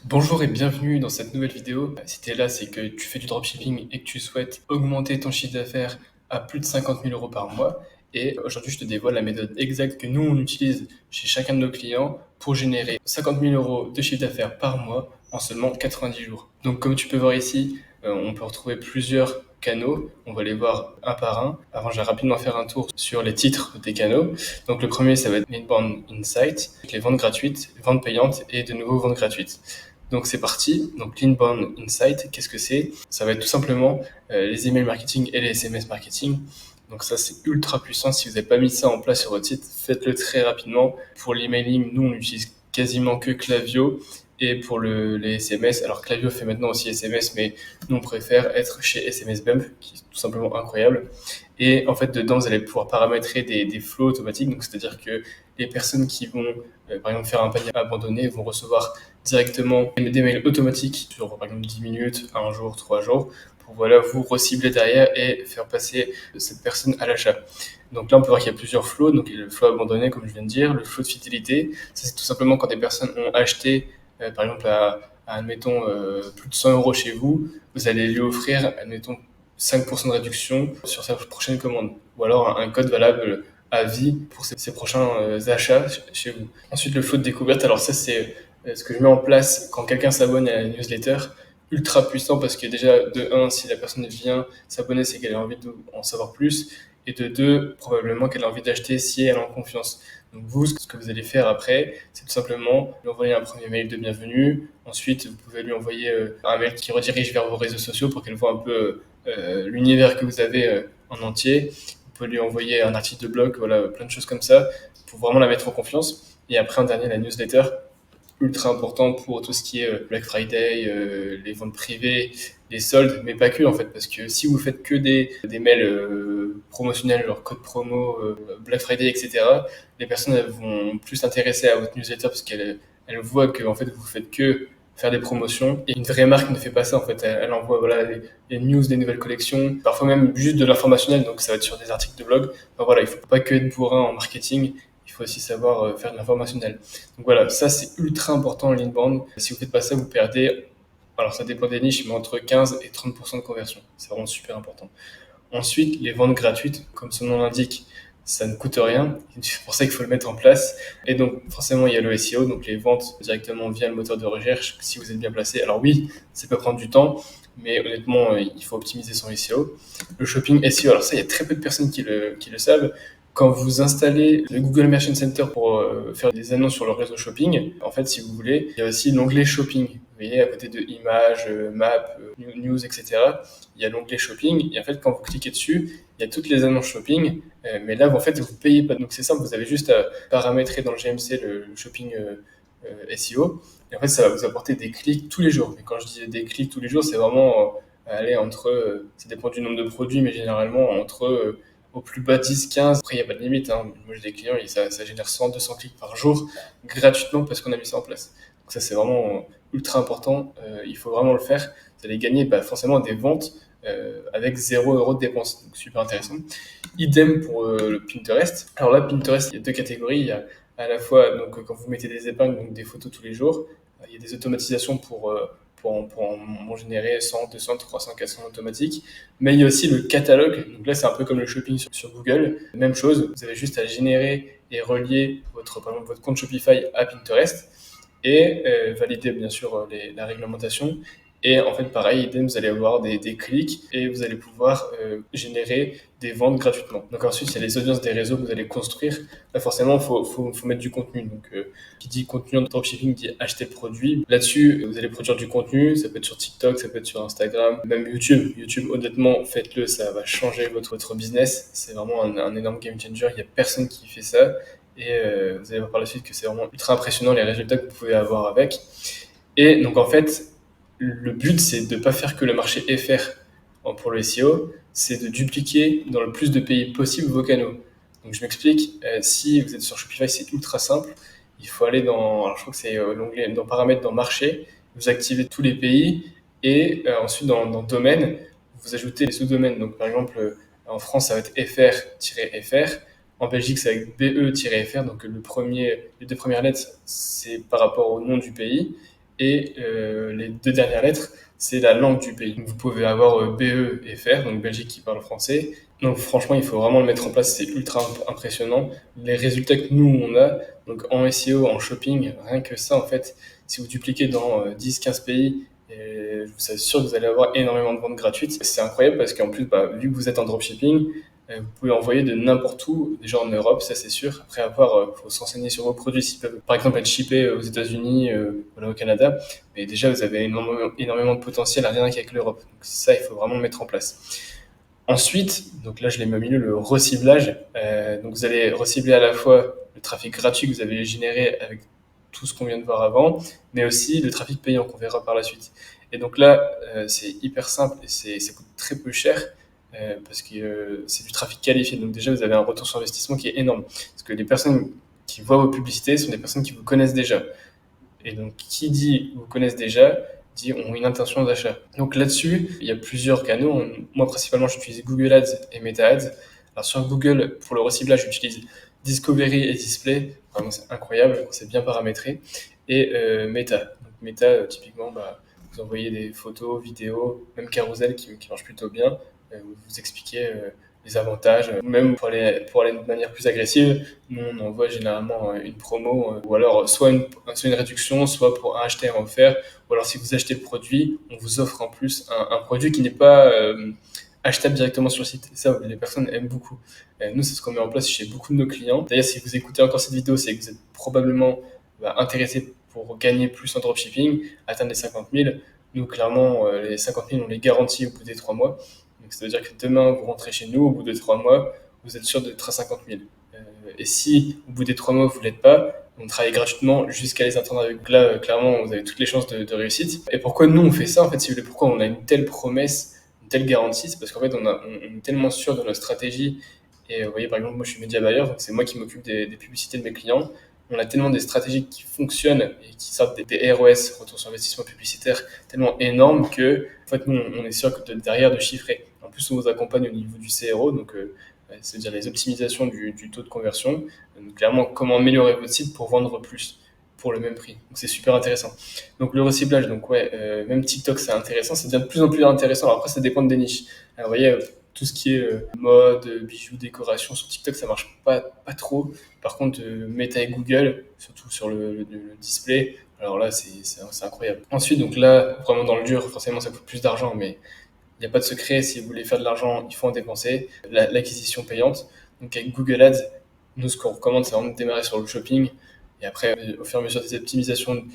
Bonjour et bienvenue dans cette nouvelle vidéo. Si tu es là, c'est que tu fais du dropshipping et que tu souhaites augmenter ton chiffre d'affaires à plus de 50 000 euros par mois. Et aujourd'hui, je te dévoile la méthode exacte que nous, on utilise chez chacun de nos clients pour générer 50 000 euros de chiffre d'affaires par mois en seulement 90 jours. Donc, comme tu peux voir ici, on peut retrouver plusieurs canaux. On va les voir un par un. Avant, je vais rapidement faire un tour sur les titres des canaux. Donc, le premier, ça va être Inbound Insight, avec les ventes gratuites, ventes payantes et de nouveau ventes gratuites. Donc c'est parti. Donc l'inbound insight, qu'est-ce que c'est? Ça va être tout simplement les emails marketing et les SMS marketing. Donc ça c'est ultra puissant. Si vous n'avez pas mis ça en place sur votre site, faites-le très rapidement. Pour l'emailing, nous on utilise quasiment que Klaviyo. Et pour les SMS, alors Klaviyo fait maintenant aussi SMS, mais nous on préfère être chez SMS Bump, qui est tout simplement incroyable. Et en fait, dedans, vous allez pouvoir paramétrer des flows automatiques. Donc, c'est-à-dire que les personnes qui vont, par exemple, faire un panier abandonné vont recevoir directement des mails automatiques sur, par exemple, 10 minutes, un jour, 3 jours, pour voilà, vous recibler derrière et faire passer cette personne à l'achat. Donc là, on peut voir qu'il y a plusieurs flows. Donc, il y a le flow abandonné, comme je viens de dire, le flow de fidélité. Ça, c'est tout simplement quand des personnes ont acheté, par exemple, admettons, plus de 100 euros chez vous, vous allez lui offrir, admettons, 5% de réduction sur sa prochaine commande. Ou alors un code valable à vie pour ses prochains achats chez vous. Ensuite, le flow de découverte. Alors ça, c'est ce que je mets en place quand quelqu'un s'abonne à la newsletter. Ultra puissant parce que déjà, de un, si la personne vient s'abonner, c'est qu'elle a envie d'en savoir plus. Et de deux, probablement qu'elle a envie d'acheter si elle est en confiance. Donc vous, ce que vous allez faire après, c'est tout simplement lui envoyer un premier mail de bienvenue. Ensuite, vous pouvez lui envoyer un mail qui redirige vers vos réseaux sociaux pour qu'elle voit un peu l'univers que vous avez en entier. Vous pouvez lui envoyer un article de blog, voilà, plein de choses comme ça, pour vraiment la mettre en confiance. Et après, un dernier, la newsletter, ultra important pour tout ce qui est Black Friday, les ventes privées, les soldes, mais pas que en fait, parce que si vous faites que des mails promotionnels, genre code promo, Black Friday, etc., les personnes elles vont plus s'intéresser à votre newsletter parce qu'elles voient que en fait vous faites que faire des promotions. Et une vraie marque ne fait pas ça en fait. Elle envoie voilà, les news des nouvelles collections, parfois même juste de l'informationnel, donc ça va être sur des articles de blog. Enfin, voilà, il ne faut pas que être bourrin en marketing, il faut aussi savoir faire de l'informationnel. Donc voilà, ça c'est ultra important en l'inbound. Si vous faites pas ça, vous perdez, alors ça dépend des niches, mais entre 15 et 30% de conversion. C'est vraiment super important. Ensuite, les ventes gratuites, comme son nom l'indique, ça ne coûte rien. C'est pour ça qu'il faut le mettre en place. Et donc, forcément, il y a le SEO, donc les ventes directement via le moteur de recherche, si vous êtes bien placé. Alors oui, ça peut prendre du temps, mais honnêtement, il faut optimiser son SEO. Le shopping SEO, alors ça, il y a très peu de personnes qui le savent. Quand vous installez le Google Merchant Center pour faire des annonces sur le réseau shopping, en fait, si vous voulez, il y a aussi l'onglet shopping. Vous voyez, à côté de images, maps, news, etc., il y a l'onglet shopping. Et en fait, quand vous cliquez dessus, il y a toutes les annonces shopping. Mais là, en fait, vous ne payez pas. Donc, c'est simple, vous avez juste à paramétrer dans le GMC le shopping SEO. Et en fait, ça va vous apporter des clics tous les jours. Mais quand je dis des clics tous les jours, c'est vraiment aller entre, ça dépend du nombre de produits, mais généralement entre au plus bas 10, 15. Après, il n'y a pas de limite, hein. Moi, j'ai des clients, et ça génère 100, 200 clics par jour gratuitement parce qu'on a mis ça en place. Donc ça, c'est vraiment ultra important. Il faut vraiment le faire. Vous allez gagner forcément des ventes avec 0 € de dépenses. Donc super intéressant. Idem pour le Pinterest. Alors là, Pinterest, il y a deux catégories. Il y a à la fois, donc, quand vous mettez des épingles, donc des photos tous les jours, il y a des automatisations pour en générer 100, 200, 300, 400 automatiques. Mais il y a aussi le catalogue. Donc là, c'est un peu comme le shopping sur Google. Même chose, vous avez juste à générer et relier par exemple, votre compte Shopify à Pinterest et valider bien sûr la réglementation. Et en fait, pareil, idem, vous allez avoir des clics et vous allez pouvoir générer des ventes gratuitement. Donc ensuite, il y a les audiences des réseaux que vous allez construire. Là, forcément, faut mettre du contenu. Donc, qui dit contenu en dropshipping dit acheter le produit. Là-dessus, vous allez produire du contenu. Ça peut être sur TikTok, ça peut être sur Instagram, même YouTube. YouTube, honnêtement, faites-le, ça va changer votre business. C'est vraiment un énorme game changer. Il n'y a personne qui fait ça. Et vous allez voir par la suite que c'est vraiment ultra impressionnant les résultats que vous pouvez avoir avec. Et donc en fait, le but c'est de ne pas faire que le marché FR pour le SEO, c'est de dupliquer dans le plus de pays possible vos canaux. Donc je m'explique, si vous êtes sur Shopify, c'est ultra simple. Il faut aller alors je crois que c'est l'onglet dans paramètres dans marché, vous activez tous les pays et ensuite dans domaine, vous ajoutez les sous-domaines. Donc par exemple, en France, ça va être FR-FR. En Belgique, c'est avec BE-FR, donc les deux premières lettres, c'est par rapport au nom du pays. Et les deux dernières lettres, c'est la langue du pays. Donc, vous pouvez avoir BE et FR, donc Belgique qui parle français. Donc franchement, il faut vraiment le mettre en place, c'est ultra impressionnant. Les résultats que nous, on a, donc en SEO, en shopping, rien que ça, en fait, si vous dupliquez dans 10-15 pays, et je vous assure que vous allez avoir énormément de ventes gratuites. C'est incroyable parce qu'en plus, vu que vous êtes en dropshipping, vous pouvez envoyer de n'importe où, déjà en Europe, ça c'est sûr. Après avoir, il faut s'enseigner sur vos produits s'ils peuvent, par exemple, être shippés aux États-Unis, voilà, au Canada. Mais déjà, vous avez énormément de potentiel à rien qu'avec l'Europe. Donc ça, il faut vraiment le mettre en place. Ensuite, donc là je l'ai mis au milieu, le reciblage. Donc vous allez recibler à la fois le trafic gratuit que vous avez généré avec tout ce qu'on vient de voir avant, mais aussi le trafic payant qu'on verra par la suite. Et donc là, c'est hyper simple et ça coûte très peu cher parce que c'est du trafic qualifié. Donc déjà, vous avez un retour sur investissement qui est énorme. Parce que les personnes qui voient vos publicités sont des personnes qui vous connaissent déjà. Et donc, qui dit vous connaissent déjà, dit ont une intention d'achat. Donc là-dessus, il y a plusieurs canaux. Moi, principalement, j'utilise Google Ads et Meta Ads. Alors sur Google, pour le reciblage, j'utilise Discovery et Display. Vraiment, c'est incroyable, c'est bien paramétré. Et Meta. Donc Meta, typiquement, vous envoyez des photos, vidéos, même Carousel qui marche plutôt bien. Vous expliquez les avantages. Même pour aller de manière plus agressive, nous on envoie généralement une promo ou alors soit une réduction, soit pour un acheté un offert. Ou alors si vous achetez le produit, on vous offre en plus un produit qui n'est pas achetable directement sur le site. Et ça, les personnes aiment beaucoup. Nous, c'est ce qu'on met en place chez beaucoup de nos clients. D'ailleurs, si vous écoutez encore cette vidéo, c'est que vous êtes probablement intéressé pour gagner plus en dropshipping, atteindre les 50 000. Nous, clairement, les 50 000, on les garantit au bout des 3 mois. Donc, ça veut dire que demain, vous rentrez chez nous, au bout de 3 mois, vous êtes sûr d'être à 50 000. Et si, au bout des 3 mois, vous ne l'êtes pas, on travaille gratuitement jusqu'à les atteindre avec. Là, clairement, vous avez toutes les chances de réussite. Et pourquoi nous, on fait ça, en fait, si vous voulez, pourquoi on a une telle promesse, une telle garantie, c'est parce qu'en fait, on est tellement sûr de notre stratégie. Et vous voyez, par exemple, moi, je suis média buyer, donc c'est moi qui m'occupe des publicités de mes clients. On a tellement des stratégies qui fonctionnent et qui sortent des ROS, retour sur investissement publicitaire, tellement énormes que, en fait, nous, on est sûr que derrière de chiffrer. En plus, on vous accompagne au niveau du CRO, donc c'est-à-dire les optimisations du taux de conversion. Donc, clairement, comment améliorer votre site pour vendre plus pour le même prix. Donc c'est super intéressant. Donc le reciblage, donc ouais, même TikTok c'est intéressant, ça devient de plus en plus intéressant. Alors, après ça dépend des niches. Alors, vous voyez, tout ce qui est mode, bijoux, décoration sur TikTok ça marche pas trop. Par contre, Meta et Google, surtout sur le display, alors là c'est incroyable. Ensuite, donc là, vraiment dans le dur, forcément ça coûte plus d'argent, mais il n'y a pas de secret, si vous voulez faire de l'argent, il faut en dépenser. L'acquisition payante. Donc avec Google Ads, nous ce qu'on recommande, c'est vraiment de démarrer sur le shopping. Et après, au fur et à mesure des optimisations,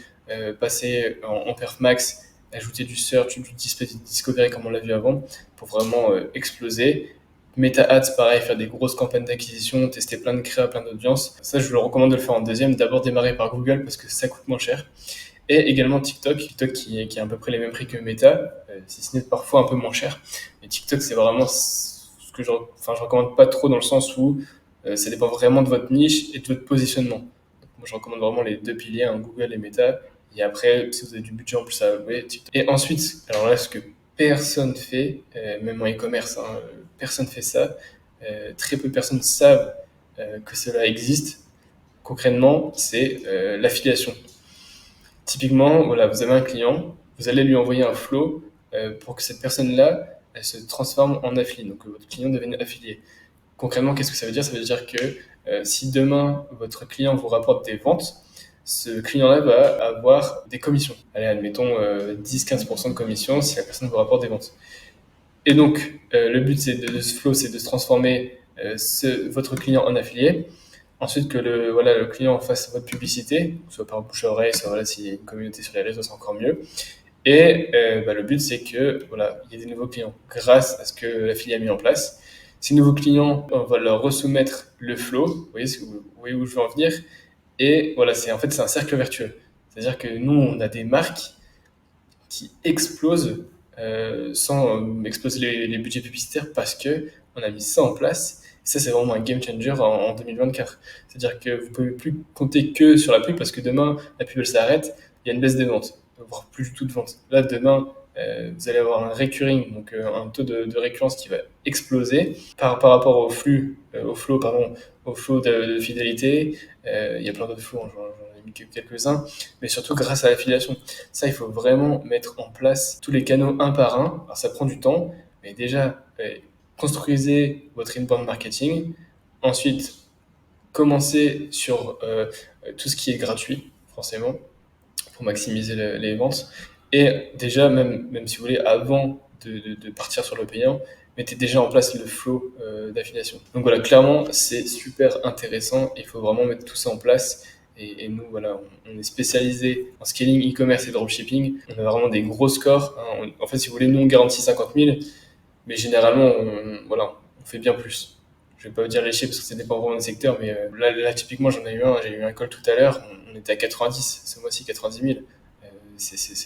passer en perf max, ajouter du search, du display, du discovery comme on l'a vu avant, pour vraiment exploser. Meta Ads, pareil, faire des grosses campagnes d'acquisition, tester plein de créas, plein d'audiences. Ça, je vous le recommande de le faire en deuxième. D'abord démarrer par Google parce que ça coûte moins cher. Et également TikTok qui est à peu près les mêmes prix que Meta, si ce n'est parfois un peu moins cher. Mais TikTok, c'est vraiment ce que je recommande pas trop dans le sens où ça dépend vraiment de votre niche et de votre positionnement. Donc, moi, je recommande vraiment les deux piliers, Google et Meta. Et après, si vous avez du budget en plus à allouer, TikTok. Et ensuite, alors là, ce que personne fait, même en e-commerce, personne fait ça. Très peu de personnes savent que cela existe. Concrètement, c'est l'affiliation. Typiquement, voilà, vous avez un client, vous allez lui envoyer un flow pour que cette personne-là, elle se transforme en affilié, donc que votre client devienne affilié. Concrètement, qu'est-ce que ça veut dire? Ça veut dire que si demain votre client vous rapporte des ventes, ce client-là va avoir des commissions. Allez, admettons 10-15% de commission si la personne vous rapporte des ventes. Et donc, le but de ce flow, c'est de se transformer votre client en affilié. Ensuite, que le client fasse votre publicité, soit par bouche à oreille, soit voilà, s'il y a une communauté sur les réseaux, c'est encore mieux. Et le but, c'est que voilà, il y ait des nouveaux clients grâce à ce que l'affilié a mis en place. Ces nouveaux clients, on va leur resoumettre le flow. Vous voyez où je veux en venir. Et voilà, c'est un cercle vertueux. C'est-à-dire que nous, on a des marques qui explosent sans exploser les budgets publicitaires parce que on a mis ça en place. Et ça, c'est vraiment un game changer en 2024. C'est-à-dire que vous ne pouvez plus compter que sur la pub parce que demain, la pub, elle s'arrête, il y a une baisse des ventes, voire plus du tout de ventes. Là, demain, vous allez avoir un recurring, donc un taux de récurrence qui va exploser par rapport au flux, au flow de fidélité. Il y a plein d'autres flows, hein, j'en ai mis que quelques-uns, mais surtout grâce à l'affiliation. Ça, il faut vraiment mettre en place tous les canaux un par un. Alors, ça prend du temps, mais déjà, construisez votre inbound marketing. Ensuite, commencez sur tout ce qui est gratuit, forcément, pour maximiser les ventes. Et déjà, même si vous voulez, avant de partir sur le payant, mettez déjà en place le flow d'affiliation. Donc voilà, clairement, c'est super intéressant. Il faut vraiment mettre tout ça en place. Et nous, voilà, on est spécialisé en scaling e-commerce et dropshipping. On a vraiment des gros scores, hein. En fait, si vous voulez, nous, on garantit 50 000, mais généralement, voilà, on fait bien plus. Je vais pas vous dire les chiffres parce que ça dépend vraiment du secteur, mais là, typiquement, j'ai eu un call tout à l'heure, on était à 90, ce mois-ci 90 000.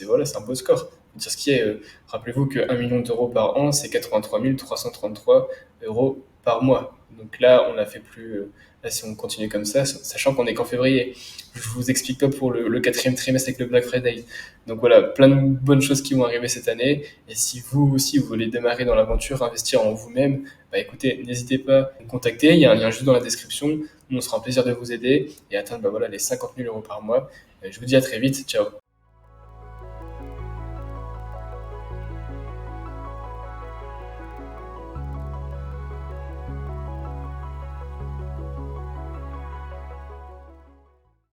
Voilà, c'est un beau score. Dire ce qui est, rappelez-vous que 1 million d'euros par an, c'est 83 333 euros par mois. Donc là, on a fait plus. Là, si on continue comme ça, sachant qu'on est qu'en février, je vous explique pas pour le quatrième trimestre avec le Black Friday. Donc voilà, plein de bonnes choses qui vont arriver cette année. Et si vous aussi, vous voulez démarrer dans l'aventure, investir en vous-même, bah écoutez, n'hésitez pas à nous contacter. Il y a un lien juste dans la description. Nous, on sera un plaisir de vous aider et atteindre bah voilà, les 50 000 euros par mois. Je vous dis à très vite. Ciao.